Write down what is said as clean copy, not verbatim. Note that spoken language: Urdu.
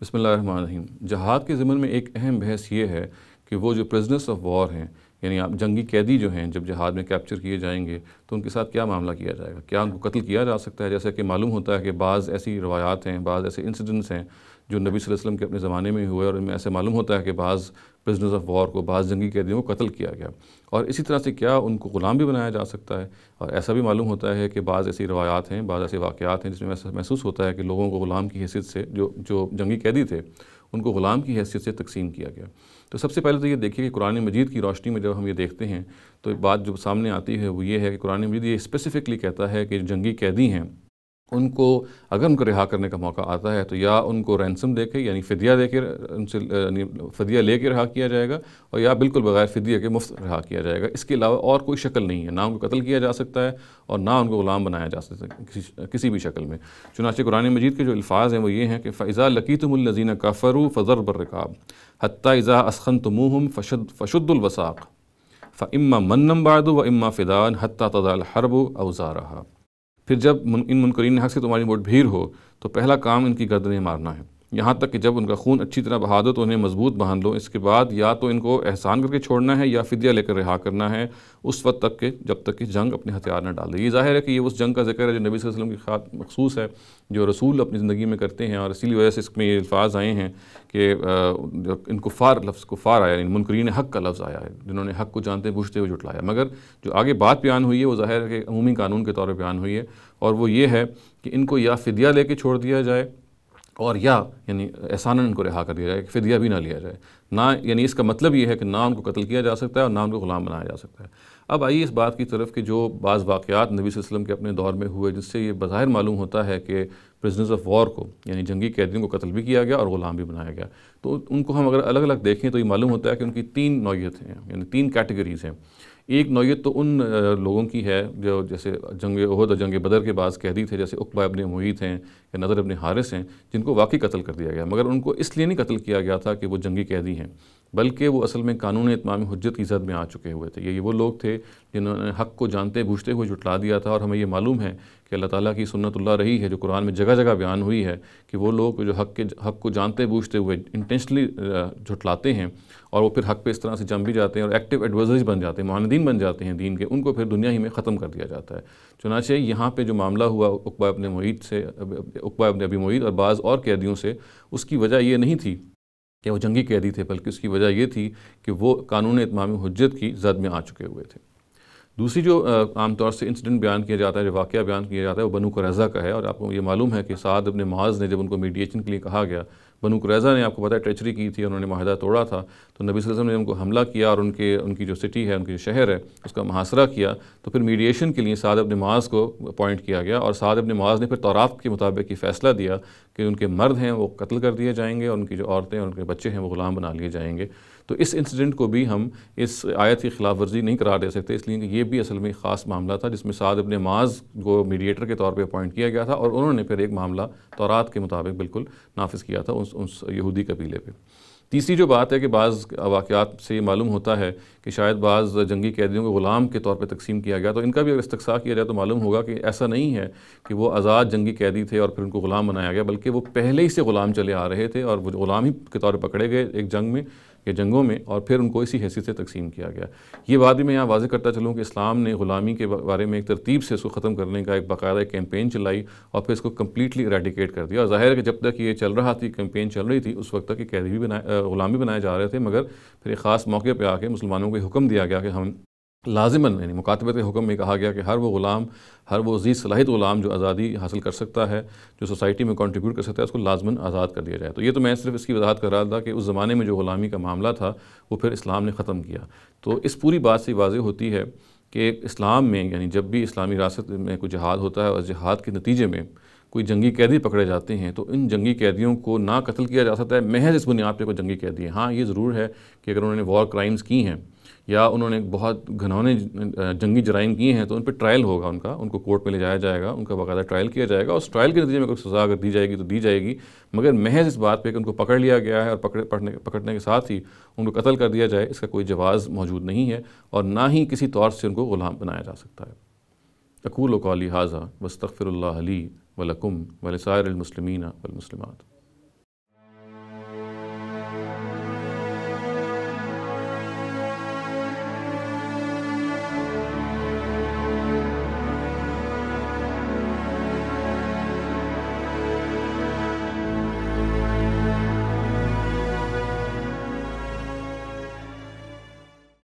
بسم اللہ الرحمن الرحیم۔ جہاد کے ضمن میں ایک اہم بحث یہ ہے کہ وہ جو پرزنرز آف وار ہیں، یعنی آپ جنگی قیدی جو ہیں، جب جہاد میں کیپچر کیے جائیں گے تو ان کے ساتھ کیا معاملہ کیا جائے گا؟ کیا ان کو قتل کیا جا سکتا ہے؟ جیسا کہ معلوم ہوتا ہے کہ بعض ایسی روایات ہیں، بعض ایسے انسیڈنٹس ہیں جو نبی صلی اللہ علیہ وسلم کے اپنے زمانے میں ہوئے، اور ان میں ایسے معلوم ہوتا ہے کہ بعض پرزنرز آف وار کو، بعض جنگی قیدیوں کو قتل کیا گیا، اور اسی طرح سے کیا ان کو غلام بھی بنایا جا سکتا ہے؟ اور ایسا بھی معلوم ہوتا ہے کہ بعض ایسی روایات ہیں، بعض ایسے واقعات ہیں جس میں ایسا محسوس ہوتا ہے کہ لوگوں کو غلام کی حیثیت سے، جو جنگی قیدی تھے ان کو غلام کی حیثیت سے تقسیم کیا گیا۔ تو سب سے پہلے تو یہ دیکھیے کہ قرآن مجید کی روشنی میں جب ہم یہ دیکھتے ہیں تو ایک بات جو سامنے آتی ہے وہ یہ ہے کہ قرآن مجید یہ اسپیسیفکلی کہتا ہے کہ جنگی قیدی ہیں، ان کو اگر ان کو رہا کرنے کا موقع آتا ہے تو یا ان کو رینسم دے کے، یعنی فدیہ دے کے، ان سے فدیہ لے کے رہا کیا جائے گا، اور یا بالکل بغیر فدیہ کے مفت رہا کیا جائے گا۔ اس کے علاوہ اور کوئی شکل نہیں ہے، نہ ان کو قتل کیا جا سکتا ہے اور نہ ان کو غلام بنایا جا سکتا ہے کسی بھی شکل میں۔ چنانچہ قرآن مجید کے جو الفاظ ہیں وہ یہ ہیں کہ فَإِذَا لَقِيتُمُ الَّذِينَ كَفَرُوا فَضَرْبَ الرِّقَابِ حَتَّى إِذَا أَثْخَنْتُمُوهُمْ فَشُدُّوا الْوَثَاقَ فَإِمَّا مَنًّا بَعْدُ وَإِمَّا فِدَاءً حَتَّى تَضَعَ الْحَرْبُ أَوْزَارَهَا۔ پھر جب ان منکرین حق سے تمہاری مٹ بھیڑ ہو تو پہلا کام ان کی گردنیں مارنا ہے، یہاں تک کہ جب ان کا خون اچھی طرح بہا دو تو انہیں مضبوط باندھ لو۔ اس کے بعد یا تو ان کو احسان کر کے چھوڑنا ہے یا فدیہ لے کر رہا کرنا ہے، اس وقت تک کہ جب تک کہ جنگ اپنے ہتھیار نہ ڈال دے۔ یہ ظاہر ہے کہ یہ اس جنگ کا ذکر ہے جو نبی صلی اللہ علیہ وسلم کی خاطر مخصوص ہے، جو رسول اپنی زندگی میں کرتے ہیں، اور اسی وجہ سے اس میں یہ الفاظ آئے ہیں کہ ان کفار، لفظ کفار آیا، یعنی منکرین حق کا لفظ آیا ہے، جنہوں نے حق کو جانتے بوجھتے ہوئے جھٹلایا۔ مگر جو آگے بات بیان ہوئی ہے وہ ظاہر ہے کہ عمومی قانون کے طور پہ بیان ہوئی ہے، اور وہ یہ ہے کہ ان کو یا فدیہ لے کے چھوڑ دیا جائے، اور یا یعنی احساناً ان کو رہا کر دیا جائے کہ فدیہ بھی نہ لیا جائے، نہ یعنی اس کا مطلب یہ ہے کہ نہ ان کو قتل کیا جا سکتا ہے اور نہ ان کو غلام بنایا جا سکتا ہے۔ اب آئیے اس بات کی طرف کہ جو بعض واقعات نبی صلی اللہ علیہ وسلم کے اپنے دور میں ہوئے جس سے یہ بظاہر معلوم ہوتا ہے کہ پرزنرز آف وار کو، یعنی جنگی قیدیوں کو قتل بھی کیا گیا اور غلام بھی بنایا گیا، تو ان کو ہم اگر الگ الگ دیکھیں تو یہ معلوم ہوتا ہے کہ ان کی تین نوعیت ہیں، یعنی تین کیٹیگریز ہیں۔ ایک نوعیت تو ان لوگوں کی ہے جو جیسے جنگ احد اور جنگ بدر کے بعض قیدی تھے، جیسے عقبہ ابن معیط ہیں یا نضر ابن حارث ہیں، جن کو واقعی قتل کر دیا گیا، مگر ان کو اس لیے نہیں قتل کیا گیا تھا کہ وہ جنگی قیدی ہیں، بلکہ وہ اصل میں قانون اتمام حجت کی زد میں آ چکے ہوئے تھے۔ یہ وہ لوگ تھے جنہوں نے حق کو جانتے بوجھتے ہوئے جھٹلا دیا تھا، اور ہمیں یہ معلوم ہے کہ اللہ تعالیٰ کی سنت اللہ رہی ہے جو قرآن میں جگہ جگہ بیان ہوئی ہے کہ وہ لوگ جو حق کو جانتے بوجھتے ہوئے انٹینشنلی جھٹلاتے ہیں، اور وہ پھر حق پہ اس طرح سے جم بھی جاتے ہیں اور ایکٹیو ایڈورسرز بن جاتے ہیں، معاندین بن جاتے ہیں دین کے، ان کو پھر دنیا ہی میں ختم کر دیا جاتا ہے۔ چنانچہ یہاں پہ جو معاملہ ہوا عقبہ ابن معیط سے، عقبہ ابن ابی معیط اور بعض اور قیدیوں سے، اس کی وجہ یہ نہیں تھی کہ وہ جنگی قیدی تھے، بلکہ اس کی وجہ یہ تھی کہ وہ قانون اتمام حجت کی زد میں آ چکے ہوئے تھے۔ دوسری جو عام طور سے انسیڈنٹ بیان کیا جاتا ہے، جو واقعہ بیان کیا جاتا ہے، وہ بنو قریظہ کا ہے، اور آپ کو یہ معلوم ہے کہ سعد ابن معاذ نے جب ان کو میڈیشن کے لیے کہا گیا، بنو قریظہ نے آپ کو پتہ ہے ٹریچری کی تھی، انہوں نے معاہدہ توڑا تھا، تو نبی صلی اللہ علیہ وسلم نے ان کو حملہ کیا اور ان کی جو سٹی ہے، ان کی جو شہر ہے، اس کا محاصرہ کیا، تو پھر میڈیشن کے لیے سعد ابن معاذ کو اپوائنٹ کیا گیا، اور سعد ابن معاذ نے پھر تورات کے مطابق یہ فیصلہ دیا کہ ان کے مرد ہیں وہ قتل کر دیے جائیں گے، اور ان کی جو عورتیں اور ان کے بچے ہیں وہ غلام بنا لیے جائیں گے۔ تو اس انسیڈنٹ کو بھی ہم اس آیت کی خلاف ورزی نہیں قرار دے سکتے، اس لیے کہ یہ بھی اصل میں خاص معاملہ تھا جس میں سعد ابن معاذ کو میڈیٹر کے طور پہ اپوائنٹ کیا گیا تھا، اور انہوں نے پھر ایک معاملہ تورات کے مطابق بالکل نافذ کیا تھا اس یہودی قبیلے پہ۔ تیسری جو بات ہے کہ بعض واقعات سے یہ معلوم ہوتا ہے کہ شاید بعض جنگی قیدیوں کو غلام کے طور پہ تقسیم کیا گیا، تو ان کا بھی اگر استقصاء کیا جائے تو معلوم ہوگا کہ ایسا نہیں ہے کہ وہ آزاد جنگی قیدی تھے اور پھر ان کو غلام بنایا گیا، بلکہ وہ پہلے ہی سے غلام چلے آ رہے تھے اور وہ غلام ہی کے طور پہ پکڑے گئے ایک جنگ میں یا جنگوں میں، اور پھر ان کو اسی حیثیت سے تقسیم کیا گیا۔ یہ بات بھی میں یہاں واضح کرتا چلوں کہ اسلام نے غلامی کے بارے میں ایک ترتیب سے اس کو ختم کرنے کا ایک باقاعدہ کیمپین چلائی، اور پھر اس کو کمپلیٹلی ایریڈیکیٹ کر دیا، اور ظاہر ہے کہ جب تک یہ چل رہا تھی، کیمپین چل رہی تھی، اس وقت تک یہ قیدی بھی غلام بھی بنائے جا رہے تھے، مگر پھر ایک خاص موقع پہ آ کے مسلمانوں کو حکم دیا گیا کہ ہم لازماً، یعنی مکاتبت کے حکم میں کہا گیا کہ ہر وہ غلام، ہر وہ ذی صلاحیت غلام جو آزادی حاصل کر سکتا ہے، جو سوسائٹی میں کنٹریبیوٹ کر سکتا ہے، اس کو لازماً آزاد کر دیا جائے۔ تو یہ تو میں صرف اس کی وضاحت کر رہا تھا کہ اس زمانے میں جو غلامی کا معاملہ تھا وہ پھر اسلام نے ختم کیا۔ تو اس پوری بات سے واضح ہوتی ہے کہ اسلام میں، یعنی جب بھی اسلامی ریاست میں کوئی جہاد ہوتا ہے اور جہاد کے نتیجے میں کوئی جنگی قیدی پکڑے جاتے ہیں، تو ان جنگی قیدیوں کو نہ قتل کیا جا سکتا ہے محض اس بنیاد پہ کوئی جنگی قیدی ہے۔ ہاں، یہ ضرور ہے کہ اگر انہوں نے وار کرائمز کی ہیں یا انہوں نے بہت گھنونے جنگی جرائم کیے ہیں تو ان پہ ٹرائل ہوگا، ان کو کورٹ میں لے جایا جائے گا، ان کا باقاعدہ ٹرائل کیا جائے گا، اور اس ٹرائل کے نتیجے میں کوئی سزا اگر دی جائے گی تو دی جائے گی، مگر محض اس بات پہ کہ ان کو پکڑ لیا گیا ہے اور پکڑنے کے ساتھ ہی ان کو قتل کر دیا جائے، اس کا کوئی جواز موجود نہیں ہے، اور نہ ہی کسی طور سے ان کو غلام بنایا جا سکتا ہے۔ اقول قولی ھذا واستغفر اللہ لی ولکم ولسائر المسلمین والمسلمات۔